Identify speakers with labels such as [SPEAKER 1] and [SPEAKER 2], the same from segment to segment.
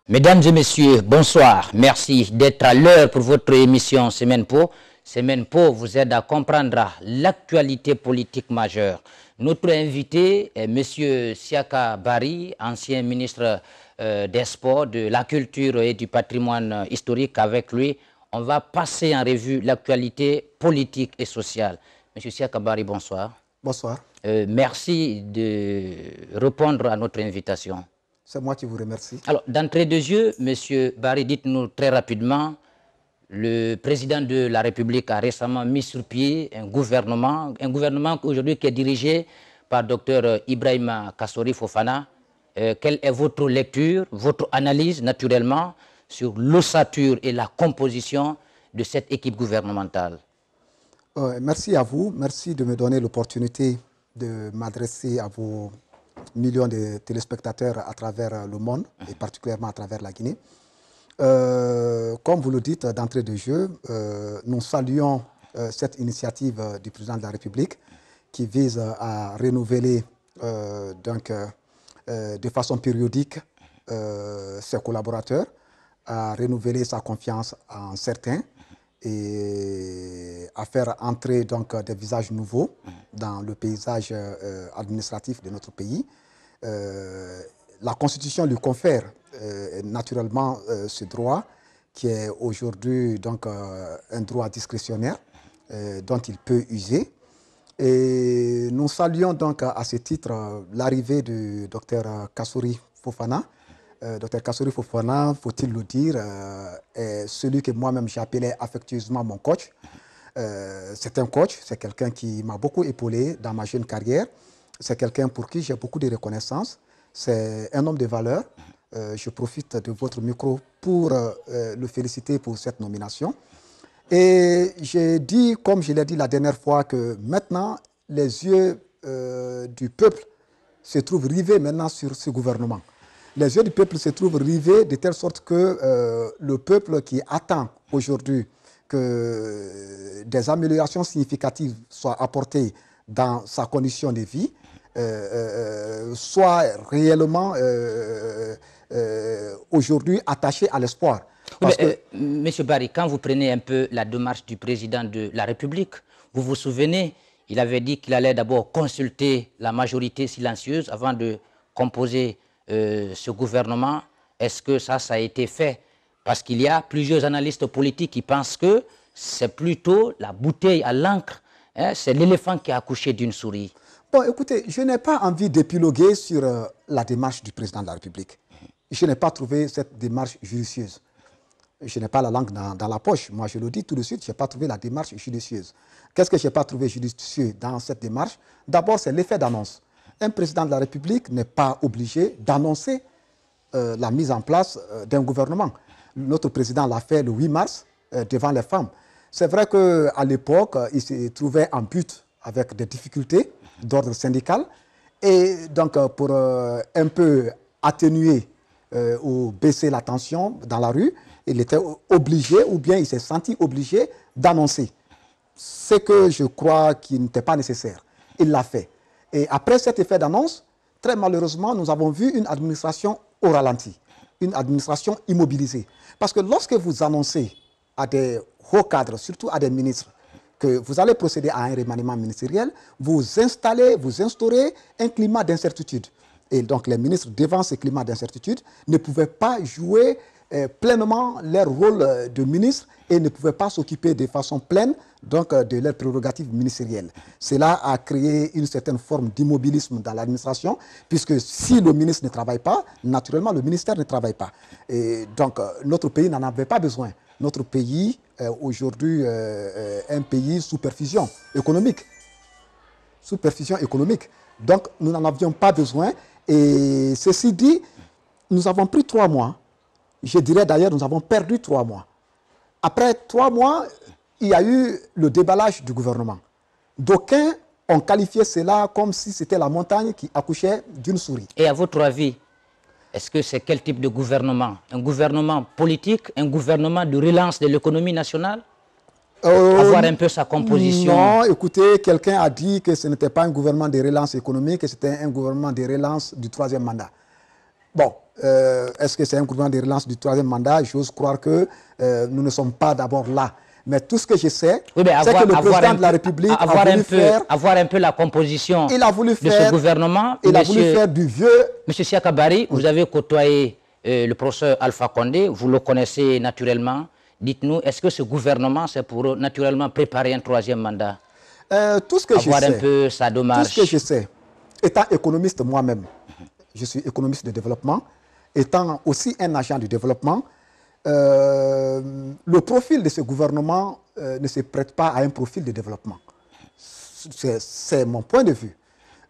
[SPEAKER 1] Mesdames et messieurs, bonsoir. Merci d'être à l'heure pour votre émission Semaine Po. Semaine Po vous aide à comprendre l'actualité politique majeure. Notre invité est M. Siaka Barry, ancien ministre des Sports, de la Culture et du Patrimoine historique. Avec lui, on va passer en revue l'actualité politique et sociale. M. Siaka Barry, bonsoir.
[SPEAKER 2] Bonsoir.
[SPEAKER 1] Merci de répondre à notre invitation.
[SPEAKER 2] C'est moi qui vous remercie.
[SPEAKER 1] Alors, d'entrée de jeu, M. Barry, dites-nous très rapidement, le président de la République a récemment mis sur pied un gouvernement aujourd'hui qui est dirigé par Dr Ibrahima Kassori Fofana. Quelle est votre lecture, votre analyse, naturellement, sur l'ossature et la composition de cette équipe gouvernementale?
[SPEAKER 2] Merci à vous. Merci de me donner l'opportunité de m'adresser à vos millions de téléspectateurs à travers le monde, et particulièrement à travers la Guinée. Comme vous le dites d'entrée de jeu, nous saluons cette initiative du président de la République qui vise à renouveler de façon périodique ses collaborateurs, à renouveler sa confiance en certains et à faire entrer des visages nouveaux dans le paysage administratif de notre pays. La Constitution lui confère naturellement ce droit qui est aujourd'hui un droit discrétionnaire dont il peut user. Et nous saluons donc à ce titre l'arrivée du Dr Kassori Fofana. Dr Kassori Fofana, faut-il le dire, est celui que moi-même j'appelais affectueusement mon coach. C'est un coach, c'est quelqu'un qui m'a beaucoup épaulé dans ma jeune carrière. C'est quelqu'un pour qui j'ai beaucoup de reconnaissance. C'est un homme de valeur. Je profite de votre micro pour le féliciter pour cette nomination. Et j'ai dit, comme je l'ai dit la dernière fois, que maintenant, les yeux du peuple se trouvent rivés maintenant sur ce gouvernement. Les yeux du peuple se trouvent rivés de telle sorte que le peuple qui attend aujourd'hui que des améliorations significatives soient apportées dans sa condition de vie, soit réellement aujourd'hui attaché à l'espoir.
[SPEAKER 1] Monsieur Barry, quand vous prenez un peu la démarche du président de la République, vous vous souvenez, il avait dit qu'il allait d'abord consulter la majorité silencieuse avant de composer ce gouvernement. Est-ce que ça a été fait? Parce qu'il y a plusieurs analystes politiques qui pensent que c'est plutôt la bouteille à l'encre, hein, c'est l'éléphant qui a accouché d'une souris.
[SPEAKER 2] Bon, écoutez, je n'ai pas envie d'épiloguer sur la démarche du président de la République. Je n'ai pas trouvé cette démarche judicieuse. Je n'ai pas la langue dans la poche. Moi, je le dis tout de suite, je n'ai pas trouvé la démarche judicieuse. Qu'est-ce que je n'ai pas trouvé judicieux dans cette démarche? D'abord, c'est l'effet d'annonce. Un président de la République n'est pas obligé d'annoncer la mise en place d'un gouvernement. Notre président l'a fait le 8 mars devant les femmes. C'est vrai qu'à l'époque, il se trouvait en butte avec des difficultés d'ordre syndical. Et donc, pour un peu atténuer ou baisser la tension dans la rue, il était obligé, ou bien il s'est senti obligé d'annoncer ce que je crois qui n'était pas nécessaire. Il l'a fait. Et après cet effet d'annonce, très malheureusement, nous avons vu une administration au ralenti, une administration immobilisée. Parce que lorsque vous annoncez à des hauts cadres, surtout à des ministres, que vous allez procéder à un remaniement ministériel, vous instaurez un climat d'incertitude. Et donc les ministres, devant ce climat d'incertitude, ne pouvaient pas jouer pleinement leur rôle de ministre et ne pouvaient pas s'occuper de façon pleine de leurs prérogatives ministérielles. Cela a créé une certaine forme d'immobilisme dans l'administration, puisque si le ministre ne travaille pas, naturellement le ministère ne travaille pas. Et donc notre pays n'en avait pas besoin. Notre pays est aujourd'hui un pays sous perfusion économique. Sous perfusion économique. Donc nous n'en avions pas besoin. Et ceci dit, nous avons pris 3 mois. Je dirais d'ailleurs, nous avons perdu 3 mois. Après 3 mois, il y a eu le déballage du gouvernement. D'aucuns ont qualifié cela comme si c'était la montagne qui accouchait d'une souris.
[SPEAKER 1] Et à votre avis, Est-ce que c'est quel type de gouvernement? Un gouvernement politique, un gouvernement de relance de l'économie nationale? Avoir un peu sa composition.
[SPEAKER 2] Non, écoutez, quelqu'un a dit que ce n'était pas un gouvernement de relance économique, que c'était un gouvernement de relance du troisième mandat. Bon, est-ce que c'est un gouvernement de relance du troisième mandat? J'ose croire que nous ne sommes pas d'abord là. Mais tout ce que je sais,
[SPEAKER 1] oui,
[SPEAKER 2] c'est que le président de la République
[SPEAKER 1] avoir un peu la composition
[SPEAKER 2] il a voulu
[SPEAKER 1] de ce gouvernement.
[SPEAKER 2] Il a voulu faire du vieux...
[SPEAKER 1] Monsieur Siaka Barry, vous avez côtoyé le professeur Alpha Condé, vous le connaissez naturellement. Dites-nous, est-ce que ce gouvernement, c'est pour naturellement préparer un troisième mandat?
[SPEAKER 2] Tout ce que je sais,
[SPEAKER 1] un peu sa démarche.
[SPEAKER 2] Tout ce que je sais, étant économiste moi-même, je suis économiste de développement, étant aussi un agent de développement, le profil de ce gouvernement ne se prête pas à un profil de développement. C'est mon point de vue.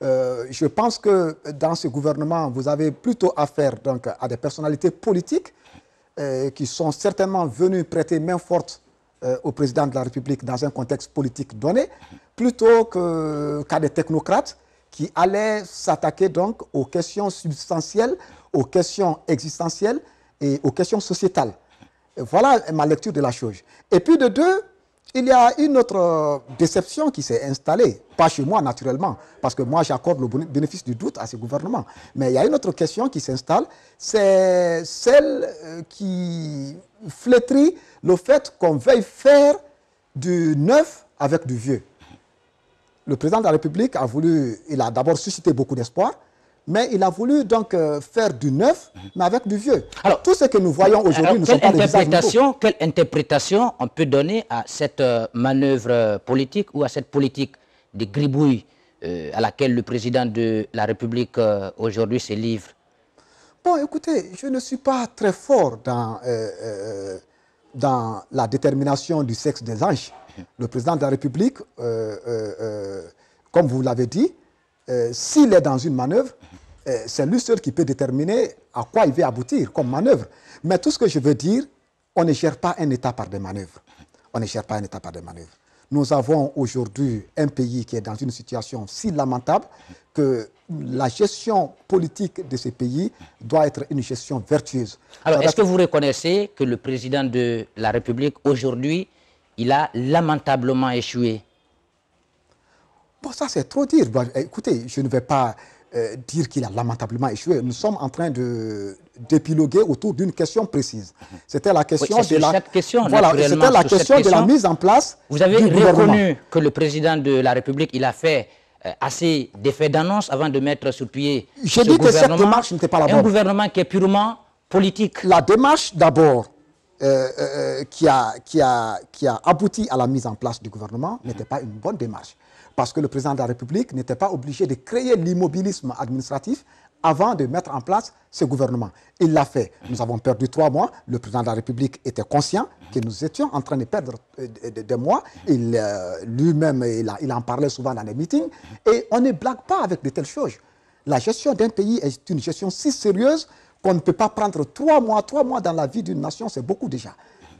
[SPEAKER 2] Je pense que dans ce gouvernement, vous avez plutôt affaire donc, à des personnalités politiques qui sont certainement venus prêter main forte au président de la République dans un contexte politique donné, plutôt qu'à des technocrates qui allaient s'attaquer donc aux questions substantielles, aux questions existentielles et aux questions sociétales. Voilà ma lecture de la chose. Et puis de deux, il y a une autre déception qui s'est installée, pas chez moi naturellement, parce que moi j'accorde le bénéfice du doute à ce gouvernement. Mais il y a une autre question qui s'installe, c'est celle qui flétrit le fait qu'on veuille faire du neuf avec du vieux. Le président de la République a voulu, il a d'abord suscité beaucoup d'espoir, mais il a voulu donc faire du neuf, mais avec du vieux. Alors, tout ce que nous voyons aujourd'hui, nous sommes pas des visages nouveaux.
[SPEAKER 1] Quelle interprétation on peut donner à cette manœuvre politique ou à cette politique de gribouille à laquelle le président de la République aujourd'hui se livre?
[SPEAKER 2] Bon, écoutez, je ne suis pas très fort dans la détermination du sexe des anges. Le président de la République, comme vous l'avez dit, s'il est dans une manœuvre, c'est lui seul qui peut déterminer à quoi il veut aboutir comme manœuvre. Mais tout ce que je veux dire, on ne gère pas un État par des manœuvres. On ne gère pas un État par des manœuvres. Nous avons aujourd'hui un pays qui est dans une situation si lamentable que la gestion politique de ce pays doit être une gestion vertueuse.
[SPEAKER 1] Alors, est-ce que vous reconnaissez que le président de la République, aujourd'hui, il a lamentablement échoué?
[SPEAKER 2] Bon, ça c'est trop dire. Bon, écoutez, je ne vais pas dire qu'il a lamentablement échoué. Nous sommes en train d'épiloguer autour d'une question précise. C'était la question de la...
[SPEAKER 1] Voilà,
[SPEAKER 2] c'était la question de la mise en place.
[SPEAKER 1] Vous avez reconnu que le président de la République, il a fait assez d'effets d'annonce avant de mettre sur pied
[SPEAKER 2] ce gouvernement. Que cette démarche n'était pas la bonne.
[SPEAKER 1] Un gouvernement qui est purement politique.
[SPEAKER 2] La démarche d'abord qui a abouti à la mise en place du gouvernement n'était pas une bonne démarche. Parce que le président de la République n'était pas obligé de créer l'immobilisme administratif avant de mettre en place ce gouvernement. Il l'a fait. Nous avons perdu 3 mois. Le président de la République était conscient que nous étions en train de perdre des mois. Lui-même, il en parlait souvent dans les meetings. Et on ne blague pas avec de telles choses. La gestion d'un pays est une gestion si sérieuse qu'on ne peut pas prendre 3 mois. 3 mois dans la vie d'une nation, c'est beaucoup déjà.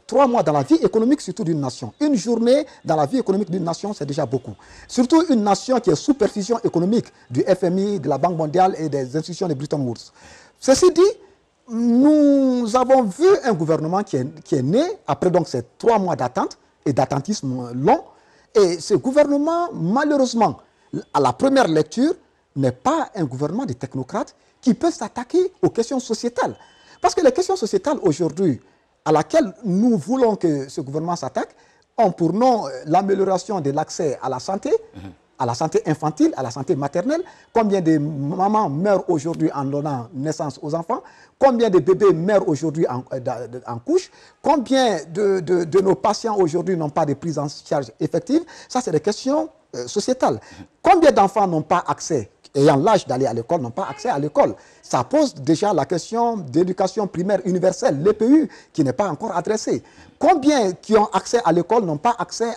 [SPEAKER 2] 3 mois dans la vie économique, surtout d'une nation. Une journée dans la vie économique d'une nation, c'est déjà beaucoup. Surtout une nation qui est sous perfusion économique du FMI, de la Banque mondiale et des institutions de Bretton Woods. Ceci dit, nous avons vu un gouvernement qui est né après donc ces 3 mois d'attente et d'attentisme long. Et ce gouvernement, malheureusement, à la première lecture, n'est pas un gouvernement de technocrates qui peut s'attaquer aux questions sociétales. Parce que les questions sociétales aujourd'hui, à laquelle nous voulons que ce gouvernement s'attaque, ont pour nom l'amélioration de l'accès à la santé infantile, à la santé maternelle. Combien de mamans meurent aujourd'hui en donnant naissance aux enfants? Combien de bébés meurent aujourd'hui en couche? Combien de nos patients aujourd'hui n'ont pas de prise en charge effective? Ça, c'est des questions sociétales. Combien d'enfants n'ont pas accès, ayant l'âge d'aller à l'école, n'ont pas accès à l'école? Ça pose déjà la question d'éducation primaire universelle, l'EPU, qui n'est pas encore adressée. Combien qui ont accès à l'école n'ont pas accès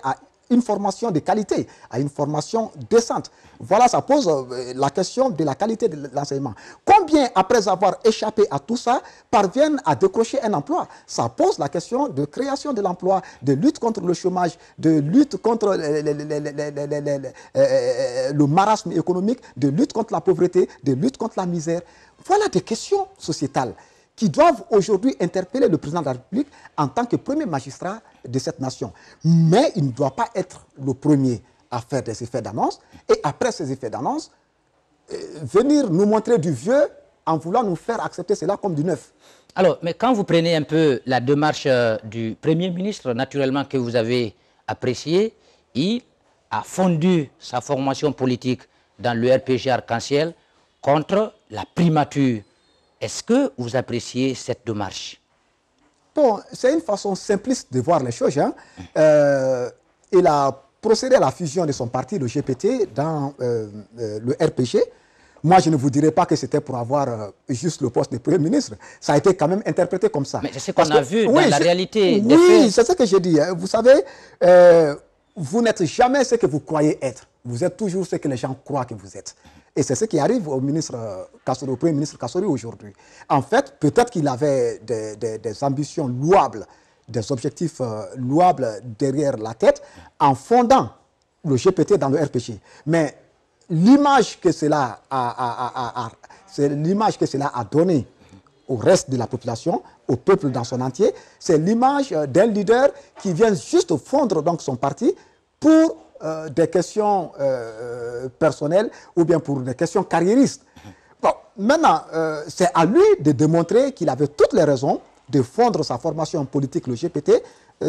[SPEAKER 2] une formation de qualité, à une formation décente. Voilà, ça pose la question de la qualité de l'enseignement. Combien, après avoir échappé à tout ça, parviennent à décrocher un emploi? Ça pose la question de création de l'emploi, de lutte contre le chômage, de lutte contre le marasme économique, de lutte contre la pauvreté, de lutte contre la misère. Voilà des questions sociétales qui doivent aujourd'hui interpeller le président de la République en tant que premier magistrat de cette nation. Mais il ne doit pas être le premier à faire des effets d'annonce et après ces effets d'annonce, venir nous montrer du vieux en voulant nous faire accepter cela comme du neuf.
[SPEAKER 1] Alors, mais quand vous prenez un peu la démarche du Premier ministre, naturellement que vous avez apprécié, il a fondu sa formation politique dans le RPG Arc-en-Ciel contre la primature. Est-ce que vous appréciez cette démarche?
[SPEAKER 2] Bon, c'est une façon simpliste de voir les choses. Hein. Il a procédé à la fusion de son parti, le GPT, dans le RPG. Moi, je ne vous dirais pas que c'était pour avoir juste le poste de Premier ministre. Ça a été quand même interprété comme ça.
[SPEAKER 1] Mais c'est ce qu'on a vu dans la réalité des faits.
[SPEAKER 2] Oui, c'est ce que j'ai dit. Hein. Vous savez, vous n'êtes jamais ce que vous croyez être. Vous êtes toujours ce que les gens croient que vous êtes. Et c'est ce qui arrive au Premier ministre Kassory aujourd'hui. En fait, peut-être qu'il avait des ambitions louables, des objectifs louables derrière la tête, en fondant le GPT dans le RPG. Mais l'image que cela a donnée au reste de la population, au peuple dans son entier, c'est l'image d'un leader qui vient juste fondre donc son parti pour des questions personnelles ou bien pour des questions carriéristes. Bon, maintenant, c'est à lui de démontrer qu'il avait toutes les raisons de fondre sa formation politique, le GPT,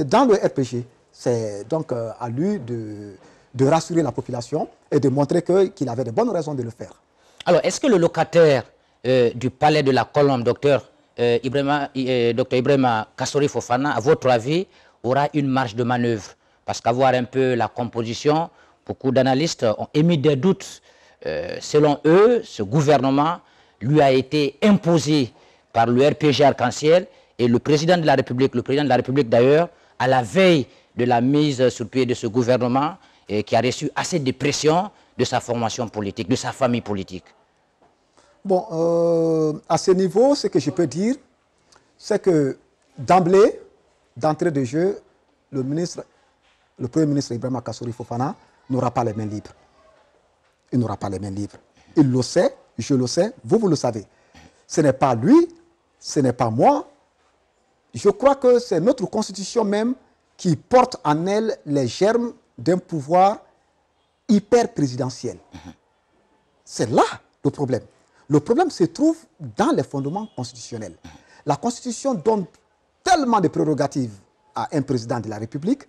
[SPEAKER 2] dans le RPG. C'est donc à lui de rassurer la population et de montrer qu'il avait de bonnes raisons de le faire.
[SPEAKER 1] Alors, est-ce que le locataire du palais de la Colombe, docteur Ibrahima Kassory Fofana, à votre avis, aura une marge de manœuvre? Parce qu'avoir un peu la composition, beaucoup d'analystes ont émis des doutes. Selon eux, ce gouvernement lui a été imposé par le RPG Arc-en-Ciel et le président de la République d'ailleurs, à la veille de la mise sur pied de ce gouvernement, qui a reçu assez de pression de sa formation politique, de sa famille politique.
[SPEAKER 2] Bon, à ce niveau, ce que je peux dire, c'est que d'emblée, d'entrée de jeu, le Premier ministre Ibrahima Kassory Fofana n'aura pas les mains libres. Il n'aura pas les mains libres. Il le sait, je le sais, vous le savez. Ce n'est pas lui, ce n'est pas moi. Je crois que c'est notre constitution même qui porte en elle les germes d'un pouvoir hyper présidentiel. C'est là le problème. Le problème se trouve dans les fondements constitutionnels. La Constitution donne tellement de prérogatives à un président de la République,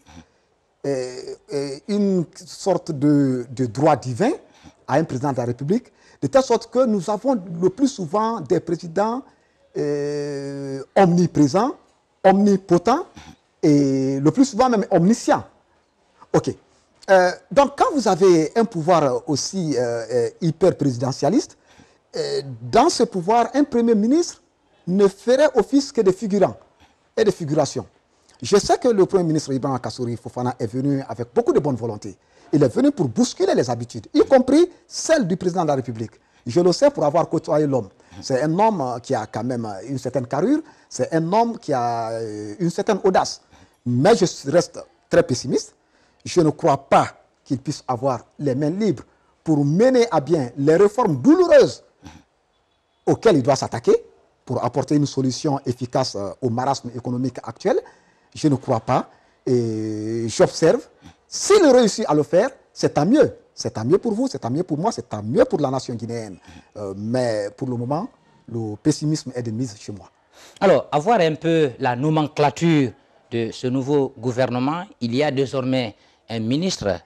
[SPEAKER 2] une sorte de droit divin à un président de la République, de telle sorte que nous avons le plus souvent des présidents omniprésents, omnipotents et le plus souvent même omniscients. Ok. Donc quand vous avez un pouvoir aussi hyper présidentialiste, dans ce pouvoir, un Premier ministre ne ferait office que de figurant et de figuration. Je sais que le Premier ministre Ibrahima Kassory Fofana est venu avec beaucoup de bonne volonté. Il est venu pour bousculer les habitudes, y compris celles du président de la République. Je le sais pour avoir côtoyé l'homme. C'est un homme qui a quand même une certaine carrure, c'est un homme qui a une certaine audace. Mais je reste très pessimiste. Je ne crois pas qu'il puisse avoir les mains libres pour mener à bien les réformes douloureuses auxquelles il doit s'attaquer pour apporter une solution efficace au marasme économique actuel. Je ne crois pas et j'observe. S'il réussit à le faire, c'est tant mieux. C'est tant mieux pour vous, c'est tant mieux pour moi, c'est tant mieux pour la nation guinéenne. Mais pour le moment, le pessimisme est de mise chez moi.
[SPEAKER 1] Alors, avoir un peu la nomenclature de ce nouveau gouvernement, il y a désormais un ministre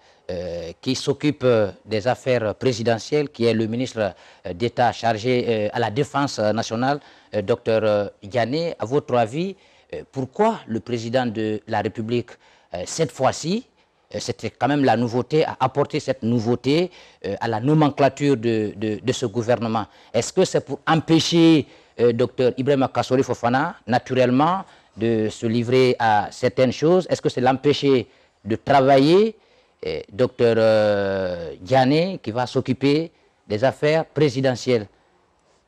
[SPEAKER 1] qui s'occupe des affaires présidentielles, qui est le ministre d'État chargé à la défense nationale, Dr Yané. À votre avis, pourquoi le président de la République, cette fois-ci, c'était quand même la nouveauté, a apporté cette nouveauté à la nomenclature de ce gouvernement? Est-ce que c'est pour empêcher Dr Ibrahima Kassory Fofana, naturellement, de se livrer à certaines choses? Est-ce que c'est l'empêcher de travailler Dr Diané, qui va s'occuper des affaires présidentielles.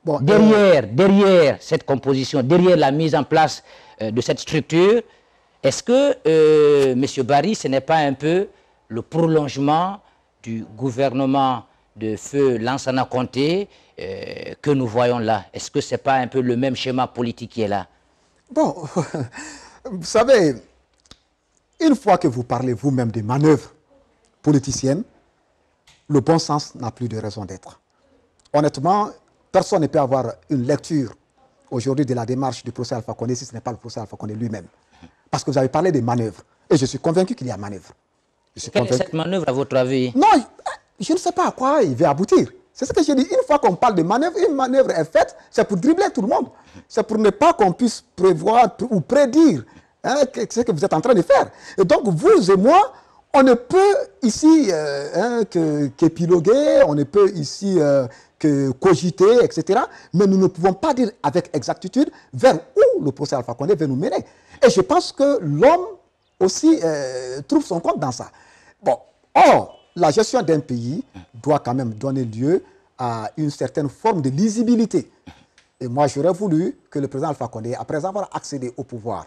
[SPEAKER 2] Bon,
[SPEAKER 1] derrière cette composition, derrière la mise en place de cette structure, est-ce que M. Barry, ce n'est pas un peu le prolongement du gouvernement de feu Lansana Conté que nous voyons là? Est-ce que ce n'est pas un peu le même schéma politique qui est là?
[SPEAKER 2] Bon, vous savez, une fois que vous parlez vous-même des manœuvres politiciennes, le bon sens n'a plus de raison d'être. Honnêtement, personne ne peut avoir une lecture aujourd'hui de la démarche du procès Alpha Condé si ce n'est pas le procès Alpha Condé lui-même. Parce que vous avez parlé des manœuvres. Et je suis convaincu qu'il y a manœuvre.
[SPEAKER 1] Quelle est cette manœuvre, à votre avis?
[SPEAKER 2] Non, je ne sais pas à quoi il va aboutir. C'est ce que j'ai dit. Une fois qu'on parle de manœuvre, une manœuvre est faite, c'est pour dribbler tout le monde. C'est pour ne pas qu'on puisse prévoir ou prédire ce que vous êtes en train de faire. Et donc, vous et moi, on ne peut ici qu'épiloguer, on ne peut ici que cogiter, etc. Mais nous ne pouvons pas dire avec exactitude vers où le procès Alpha Condé va nous mener. Et je pense que l'homme aussi trouve son compte dans ça. Bon, or, la gestion d'un pays doit quand même donner lieu à une certaine forme de lisibilité. Et moi, j'aurais voulu que le président Alpha Condé, après avoir accédé au pouvoir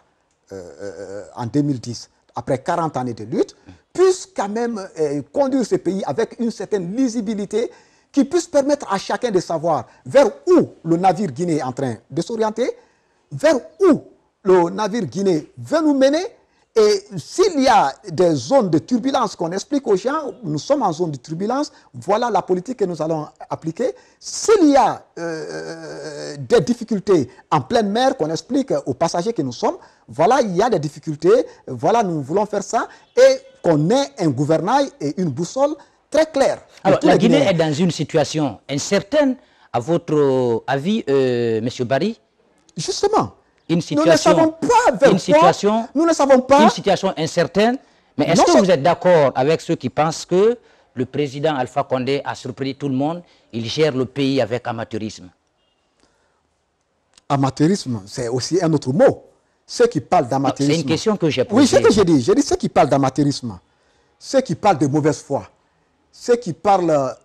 [SPEAKER 2] en 2010, après 40 années de lutte, puisse quand même conduire ce pays avec une certaine lisibilité qui puisse permettre à chacun de savoir vers où le navire guinéen est en train de s'orienter, vers où le navire guinéen veut nous mener. Et s'il y a des zones de turbulence qu'on explique aux gens, nous sommes en zone de turbulence, voilà la politique que nous allons appliquer. S'il y a des difficultés en pleine mer qu'on explique aux passagers que nous sommes, voilà, il y a des difficultés, voilà, nous voulons faire ça, et qu'on ait un gouvernail et une boussole très claire.
[SPEAKER 1] Alors, la Guinée est dans une situation incertaine, à votre avis, M. Barry?
[SPEAKER 2] Justement.
[SPEAKER 1] Une situation,
[SPEAKER 2] nous ne savons pas vers quoi, nous ne savons pas.
[SPEAKER 1] Une situation incertaine, mais est-ce que vous êtes d'accord avec ceux qui pensent que le président Alpha Condé a surpris tout le monde, il gère le pays avec amateurisme?
[SPEAKER 2] Amateurisme, c'est aussi un autre mot. Ceux qui parlent d'amateurisme...
[SPEAKER 1] C'est une question que j'ai posée.
[SPEAKER 2] Oui, c'est ce que j'ai dit. J'ai dit ceux qui parlent d'amateurisme, ceux qui parlent de mauvaise foi, ceux qui parlent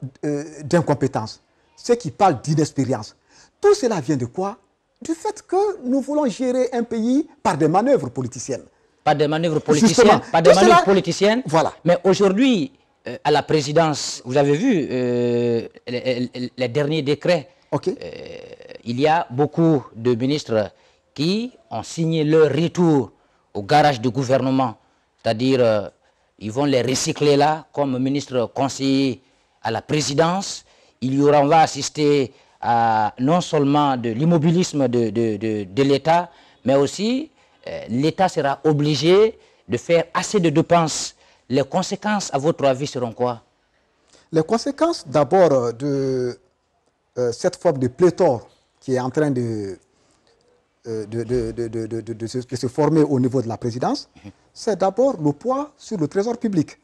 [SPEAKER 2] d'incompétence, ceux qui parlent d'inexpérience. Tout cela vient de quoi? Du fait que nous voulons gérer un pays par des manœuvres politiciennes.
[SPEAKER 1] Par des manœuvres politiciennes. Par des manœuvres politiciennes.
[SPEAKER 2] Voilà.
[SPEAKER 1] Mais aujourd'hui, à la présidence, vous avez vu les derniers décrets.
[SPEAKER 2] Okay.
[SPEAKER 1] Il y a beaucoup de ministres qui ont signé leur retour au garage du gouvernement. C'est-à-dire, ils vont les recycler là comme ministre conseiller à la présidence. On va assister à non seulement de l'immobilisme de l'État, mais aussi l'État sera obligé de faire assez de dépenses. Les conséquences, à votre avis, seront quoi?
[SPEAKER 2] Les conséquences, d'abord, de cette forme de pléthore qui est en train de se former au niveau de la présidence, c'est d'abord le poids sur le trésor public.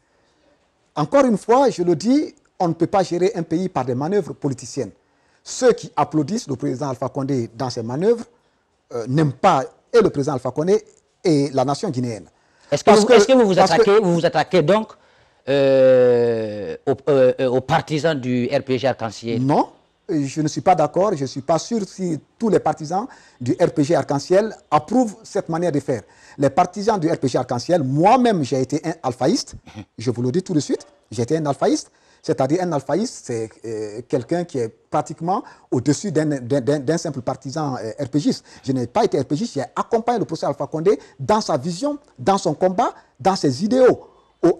[SPEAKER 2] Encore une fois, je le dis, on ne peut pas gérer un pays par des manœuvres politiciennes. Ceux qui applaudissent le président Alpha Condé dans ses manœuvres n'aiment pas et le président Alpha Condé et la nation guinéenne.
[SPEAKER 1] Est-ce que vous vous attaquez donc aux partisans du RPG Arc-en-Ciel?
[SPEAKER 2] Non, je ne suis pas d'accord. Je ne suis pas sûr si tous les partisans du RPG Arc-en-Ciel approuvent cette manière de faire. Les partisans du RPG Arc-en-Ciel, moi-même j'ai été un alphaïste, je vous le dis tout de suite, j'ai été un alphaïste. C'est-à-dire un alphaïste, c'est quelqu'un qui est pratiquement au-dessus d'un simple partisan RPGiste. Je n'ai pas été RPGiste, j'ai accompagné le professeur Alpha Condé dans sa vision, dans son combat, dans ses idéaux,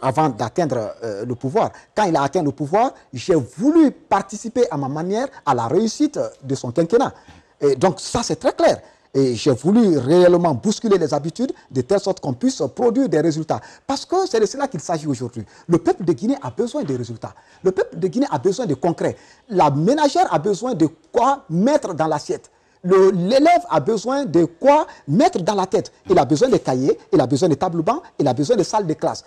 [SPEAKER 2] avant d'atteindre le pouvoir. Quand il a atteint le pouvoir, j'ai voulu participer à ma manière à la réussite de son quinquennat. Et donc ça, c'est très clair. Et j'ai voulu réellement bousculer les habitudes de telle sorte qu'on puisse produire des résultats. Parce que c'est de cela qu'il s'agit aujourd'hui. Le peuple de Guinée a besoin de résultats. Le peuple de Guinée a besoin de concret. La ménagère a besoin de quoi mettre dans l'assiette. L'élève a besoin de quoi mettre dans la tête. Il a besoin de cahiers, il a besoin de tables bancs, il a besoin de salles de classe.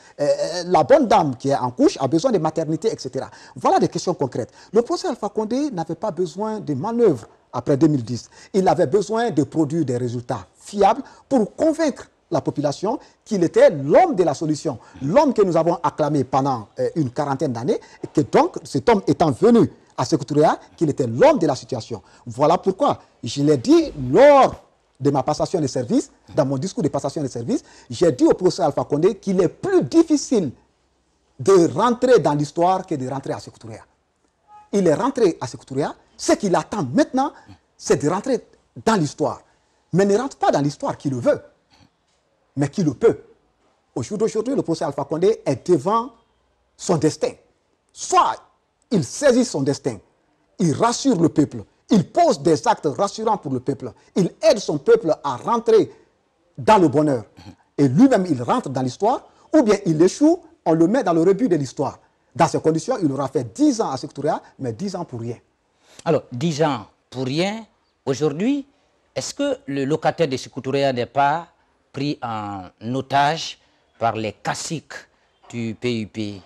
[SPEAKER 2] La bonne dame qui est en couche a besoin de maternité, etc. Voilà des questions concrètes. Le professeur Alpha Condé n'avait pas besoin de manœuvres après 2010. Il avait besoin de produire des résultats fiables pour convaincre la population qu'il était l'homme de la solution, l'homme que nous avons acclamé pendant une quarantaine d'années, et que donc cet homme étant venu à Sékou Touré, qu'il était l'homme de la situation. Voilà pourquoi je l'ai dit lors de ma passation de service, dans mon discours de passation de service, j'ai dit au professeur Alpha Condé qu'il est plus difficile de rentrer dans l'histoire que de rentrer à Sékou Touré. Il est rentré à Sékou Touré, ce qu'il attend maintenant, c'est de rentrer dans l'histoire. Mais ne rentre pas dans l'histoire qui le veut, mais qui le peut. Au jour d'aujourd'hui, le professeur Alpha Condé est devant son destin. Soit il saisit son destin, il rassure le peuple, il pose des actes rassurants pour le peuple, il aide son peuple à rentrer dans le bonheur. Et lui-même, il rentre dans l'histoire, ou bien il échoue, on le met dans le rebut de l'histoire. Dans ces conditions, il aura fait 10 ans à Sékou Touré, mais 10 ans pour rien.
[SPEAKER 1] Alors, 10 ans pour rien, aujourd'hui, est-ce que le locataire de Sékou Touré n'est pas pris en otage par les caciques du PUP?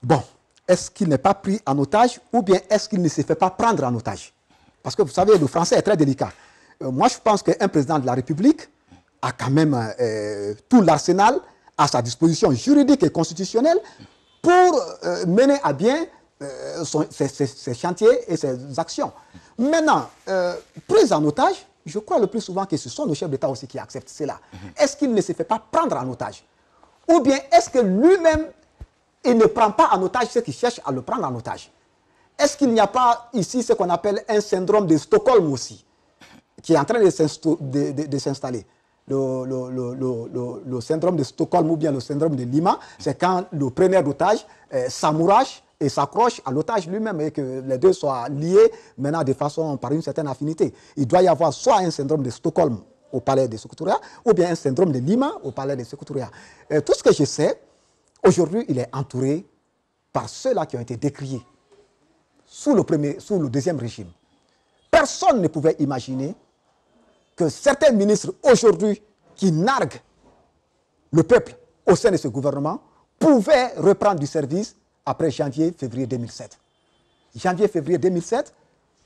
[SPEAKER 2] Bon, est-ce qu'il n'est pas pris en otage ou bien est-ce qu'il ne se fait pas prendre en otage? Parce que vous savez, le français est très délicat. Moi, je pense qu'un président de la République a quand même tout l'arsenal à sa disposition juridique et constitutionnelle pour mener à bien ses chantiers et ses actions. Maintenant, prise en otage, je crois le plus souvent que ce sont nos chefs d'État aussi qui acceptent cela. Est-ce qu'il ne se fait pas prendre en otage? Ou bien est-ce que lui-même, il ne prend pas en otage ceux qui cherchent à le prendre en otage? Est-ce qu'il n'y a pas ici ce qu'on appelle un syndrome de Stockholm aussi, qui est en train de s'installer? Le syndrome de Stockholm ou bien le syndrome de Lima, c'est quand le preneur d'otage s'amourache et s'accroche à l'otage lui-même et que les deux soient liés maintenant de façon par une certaine affinité. Il doit y avoir soit un syndrome de Stockholm au palais de Sékou Touré ou bien un syndrome de Lima au palais de Sékou Touré. Tout ce que je sais, aujourd'hui, il est entouré par ceux-là qui ont été décriés sous le deuxième régime. Personne ne pouvait imaginer que certains ministres aujourd'hui qui narguent le peuple au sein de ce gouvernement pouvaient reprendre du service après janvier-février 2007. Janvier-février 2007,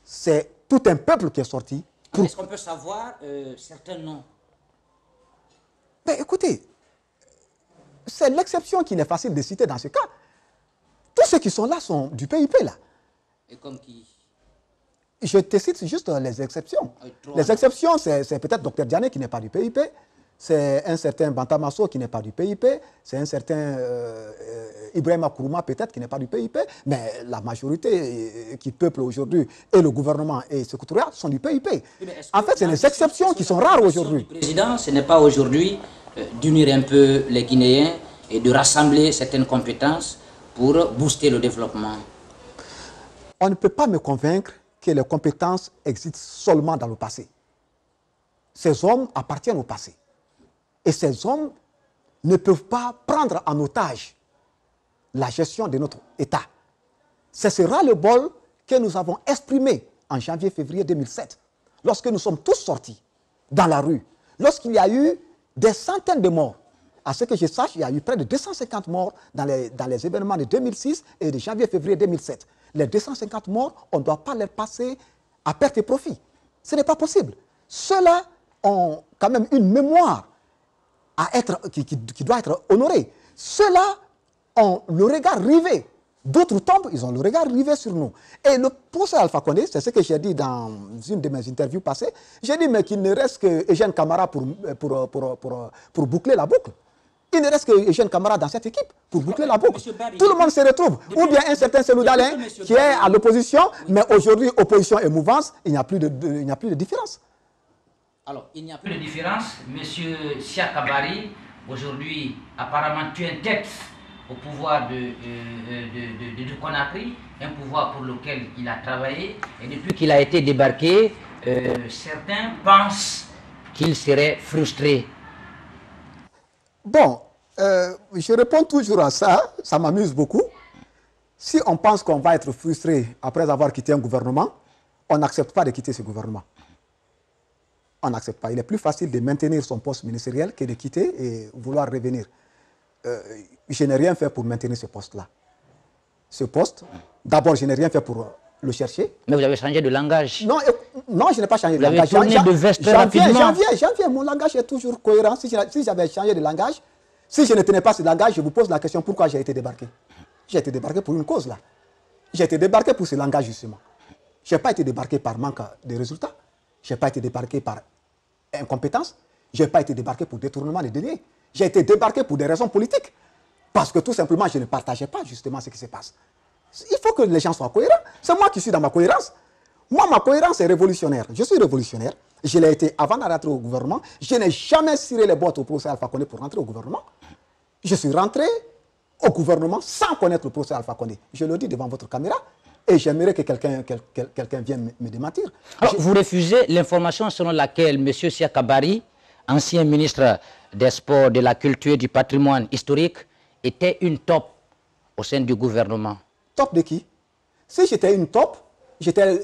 [SPEAKER 2] c'est tout un peuple qui est sorti.
[SPEAKER 1] Est-ce qu'on peut savoir certains noms?
[SPEAKER 2] Mais écoutez, c'est l'exception qu'il est facile de citer dans ce cas. Tous ceux qui sont là sont du PIP, là.
[SPEAKER 1] Et comme qui?
[SPEAKER 2] Je te cite juste les exceptions. Les exceptions, c'est peut-être Dr Diané qui n'est pas du PIP, c'est un certain Bantamasso qui n'est pas du PIP, c'est un certain Ibrahima Kourouma peut-être qui n'est pas du PIP, mais la majorité qui peuple aujourd'hui et le gouvernement et Sékou Touré sont du PIP. En fait, c'est les exceptions qui sont rares aujourd'hui.
[SPEAKER 1] Président, ce n'est pas aujourd'hui d'unir un peu les Guinéens et de rassembler certaines compétences pour booster le développement?
[SPEAKER 2] On ne peut pas me convaincre que les compétences existent seulement dans le passé. Ces hommes appartiennent au passé. Et ces hommes ne peuvent pas prendre en otage la gestion de notre État. Ce sera le bol que nous avons exprimé en janvier-février 2007, lorsque nous sommes tous sortis dans la rue, lorsqu'il y a eu des centaines de morts. À ce que je sache, il y a eu près de 250 morts dans les événements de 2006 et de janvier-février 2007. Les 250 morts, on ne doit pas les passer à perte et profit. Ce n'est pas possible. Ceux-là ont quand même une mémoire qui doit être honorée. Ceux-là ont le regard rivé. D'autres tombent, ils ont le regard rivé sur nous. Et le professeur Alpha Condé, c'est ce que j'ai dit dans une de mes interviews passées, j'ai dit mais qu'il ne reste que Eugène Camara pour boucler la boucle. Il ne reste que Eugène Camara dans cette équipe pour boucler la boucle. Tout le monde se retrouve. Ou bien un certain Selou Dalin qui est à l'opposition, mais aujourd'hui, opposition et mouvance, il n'y a plus de différence.
[SPEAKER 1] Alors, il n'y a plus de différence. Monsieur Siakabari, aujourd'hui, apparemment, tu es tête au pouvoir de Conakry, un pouvoir pour lequel il a travaillé. Et depuis qu'il a été débarqué, certains pensent qu'il serait frustré.
[SPEAKER 2] Bon, je réponds toujours à ça, ça m'amuse beaucoup. Si on pense qu'on va être frustré après avoir quitté un gouvernement, on n'accepte pas de quitter ce gouvernement. On n'accepte pas. Il est plus facile de maintenir son poste ministériel que de quitter et vouloir revenir. Je n'ai rien fait pour maintenir ce poste-là. Ce poste, d'abord, je n'ai rien fait pour le chercher.
[SPEAKER 1] Mais vous avez changé de langage.
[SPEAKER 2] Non, Non, je n'ai pas changé de
[SPEAKER 1] Vous avez
[SPEAKER 2] langage.
[SPEAKER 1] tourné de veste rapidement.
[SPEAKER 2] J'en viens. Mon langage est toujours cohérent. Si j'avais changé de langage, si je ne tenais pas ce langage, je vous pose la question pourquoi j'ai été débarqué. J'ai été débarqué pour une cause là. J'ai été débarqué pour ce langage justement. Je n'ai pas été débarqué par manque de résultats. Je n'ai pas été débarqué par incompétence. Je n'ai pas été débarqué pour détournement de deniers. J'ai été débarqué pour des raisons politiques. Parce que tout simplement, je ne partageais pas justement ce qui se passe. Il faut que les gens soient cohérents. C'est moi qui suis dans ma cohérence. Moi, ma cohérence est révolutionnaire. Je suis révolutionnaire. Je l'ai été avant de rentrer au gouvernement. Je n'ai jamais ciré les boîtes au procès Alpha Condé pour rentrer au gouvernement. Je suis rentré au gouvernement sans connaître le procès Alpha Condé. Je le dis devant votre caméra. Et j'aimerais que quelqu'un vienne me démentir.
[SPEAKER 1] Alors, vous refusez l'information selon laquelle M. Siaka Bari, ancien ministre des Sports, de la Culture et du Patrimoine historique, était une top au sein du gouvernement.
[SPEAKER 2] Top de qui? Si j'étais une top, j'étais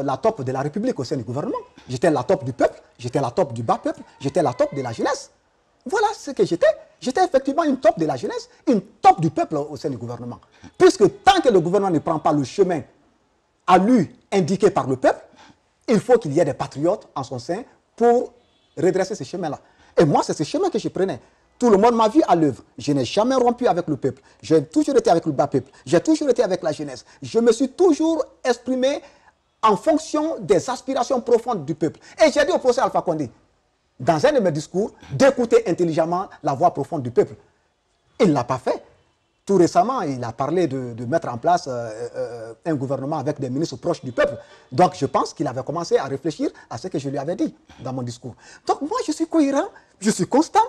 [SPEAKER 2] la top de la République au sein du gouvernement. J'étais la top du peuple, j'étais la top du bas peuple, j'étais la top de la jeunesse. Voilà ce que j'étais. J'étais effectivement une top de la jeunesse, une top du peuple au sein du gouvernement. Puisque tant que le gouvernement ne prend pas le chemin à lui indiqué par le peuple, il faut qu'il y ait des patriotes en son sein pour redresser ce chemin-là. Et moi, c'est ce chemin que je prenais. Tout le monde m'a vu à l'œuvre. Je n'ai jamais rompu avec le peuple. J'ai toujours été avec le bas peuple. J'ai toujours été avec la jeunesse. Je me suis toujours exprimé en fonction des aspirations profondes du peuple. Et j'ai dit au procès Alpha Condé, dans un de mes discours, d'écouter intelligemment la voix profonde du peuple. Il ne l'a pas fait. Tout récemment, il a parlé de mettre en place un gouvernement avec des ministres proches du peuple. Donc, je pense qu'il avait commencé à réfléchir à ce que je lui avais dit dans mon discours. Donc, moi, je suis cohérent, je suis constant.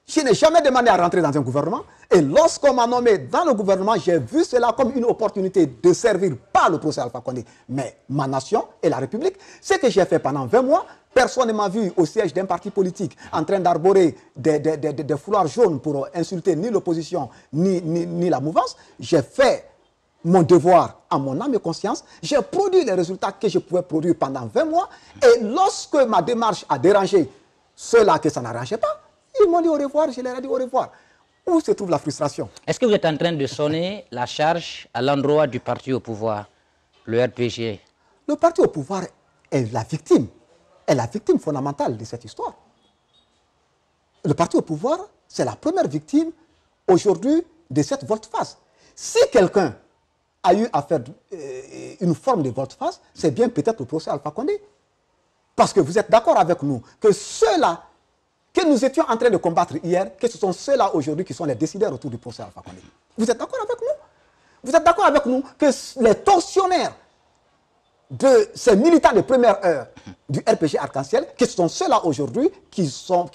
[SPEAKER 2] Je n'ai jamais demandé à rentrer dans un gouvernement. Et lorsqu'on m'a nommé dans le gouvernement, j'ai vu cela comme une opportunité de servir pas le procès Alpha Condé, mais ma nation et la République. Ce que j'ai fait pendant 20 mois, personne ne m'a vu au siège d'un parti politique en train d'arborer des foulards jaunes pour insulter ni l'opposition ni la mouvance. J'ai fait mon devoir à mon âme et conscience. J'ai produit les résultats que je pouvais produire pendant 20 mois. Et lorsque ma démarche a dérangé ceux-là que ça n'arrangeait pas, ils m'ont dit au revoir, je leur ai dit au revoir. Où se trouve la frustration?
[SPEAKER 1] Est-ce que vous êtes en train de sonner la charge à l'endroit du parti au pouvoir, le RPG?
[SPEAKER 2] Le parti au pouvoir est la victime fondamentale de cette histoire. Le parti au pouvoir, c'est la première victime aujourd'hui de cette volte-face. Si quelqu'un a eu à faire une forme de volte-face, c'est bien peut-être le procès Alpha Condé. Parce que vous êtes d'accord avec nous que ceux-là que nous étions en train de combattre hier, que ce sont ceux-là aujourd'hui qui sont les décideurs autour du procès Alpha Condé. Vous êtes d'accord avec nous? Vous êtes d'accord avec nous que les tortionnaires de ces militants de première heure du RPG Arc-en-Ciel, que ce sont ceux-là aujourd'hui qui sont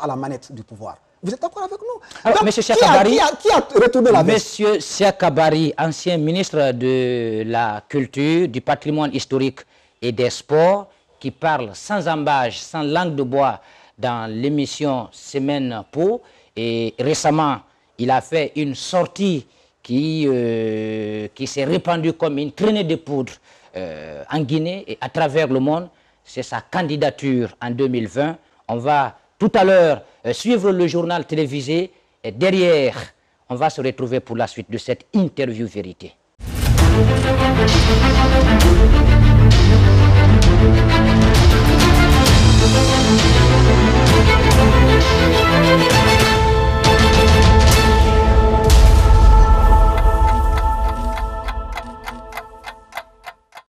[SPEAKER 2] à la manette du pouvoir? Vous êtes d'accord avec nous?
[SPEAKER 1] Alors,
[SPEAKER 2] donc,
[SPEAKER 1] Monsieur Siaka Bari,
[SPEAKER 2] qui a retourné la veste?
[SPEAKER 1] Monsieur Siaka Bari, ancien ministre de la Culture, du Patrimoine historique et des Sports, qui parle sans embâche, sans langue de bois, dans l'émission Semaine Po, et récemment il a fait une sortie qui s'est répandue comme une traînée de poudre en Guinée et à travers le monde. C'est sa candidature en 2020. On va tout à l'heure suivre le journal télévisé et derrière on va se retrouver pour la suite de cette interview vérité.